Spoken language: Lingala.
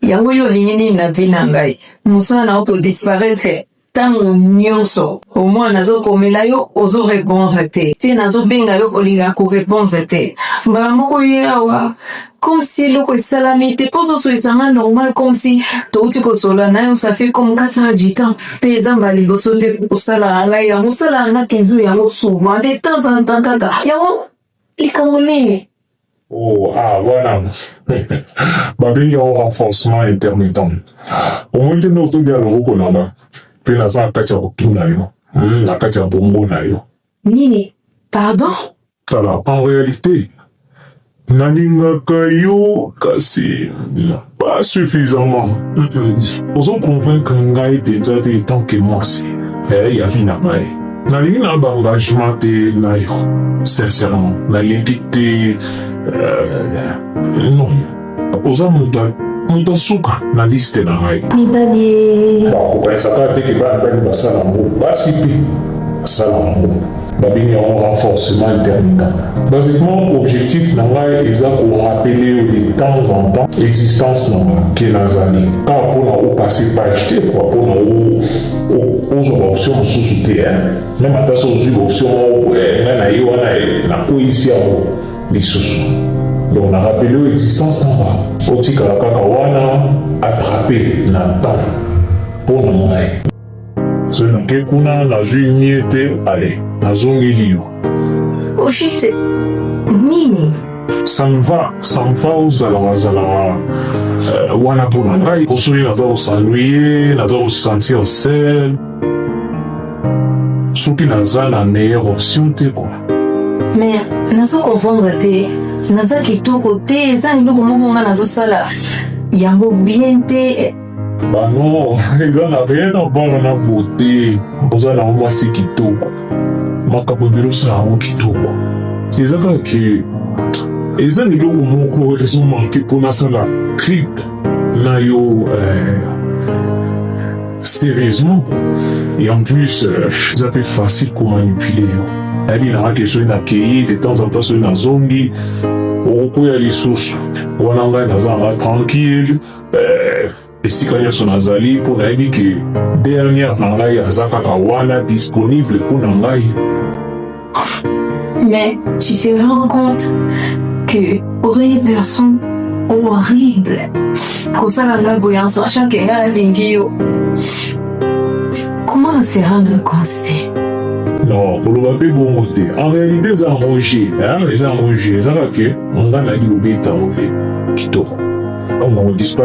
yango yo lingini na vie na ngai musala na oko disparaître tango nyonso au moins nazo komela yo ozo répondre te nazo benga yo kolinga ko répondre te mbala moko yawa comme si loko esalami te poso so esanga normal comme si touti kosola na yo ça fait comme 4 ans du temps pe ezamba liboso te kosala ngai yango sala nga toujours yango souvent de temps en temps kaka yango likambo nini. Oh, voilà. Babengi au renforcement intermittent. Au moins, tu n'as pas bien le reconnaître. Puis, na sa kati ya kotuna yo. Na kati ya bongo na yo. Nini? Pardon? Tala, en réalité, nalingaka yo kasi pas suffisamment. Ozo convaincre ngai penza te tant que moi si. Ya fi na ngai. Nalingi na ba engagement te na yo. Sincèrement, nalingi te non. Oza muta suka na liste na ngai. Mibali. Kopesa ka te ke ba bani basala mo. Basi pe basala mo. Babini en renforcement intermittent. Basiquement, objectif na ngai eza ko rappeler de temps en temps l'existence na ke nazali. Pas pour na passer page te quoi pour na aux options sous te même ata so aux options na yo na ko ici les sous. Donc, on a rappelé l'existence d'en bas. Au tika kaka wana attrapé na temps pour nous aller. Ce n'est que kuna na juillet allez na zongi yo. Oh shit. Nini? Ça me va aux alawazala wana pour nous aller. Pour ceux qui ont s'ennuyer, ont sentir seul. Ceux qui n'ont la meilleure option te quoi. Mais nazo comprendre te naza kitoko te eza ndoko moko nga nazo sala yango bien te. Bah non, ils n'ont rien à voir na beauté. Oza na moi si kitoko. Makapo biro sa o kitoko. Ezaka ki eza ndoko moko ils ont manqué pour na sala trip na yo sérieusement. Et en plus, ça peut être facile pour manipuler. Elle a question d'accueillir de temps en temps sur la zombie. Au coup, il y a les sources. On a un tranquille. Et si quand il y a son azali, pour la vie que dernière nangai a Zafakawana disponible pour nangai. Mais tu te rends compte que aurait personne horrible. Pour ça, la boyance, sachant qu'elle a l'ingio. Comment se rendre compte? Non, pour le papier bon côté. En réalité, ils ont mangé. Ils ont mangé. Ils ont dit, on a dit, on a dit, on a dit, on a dit,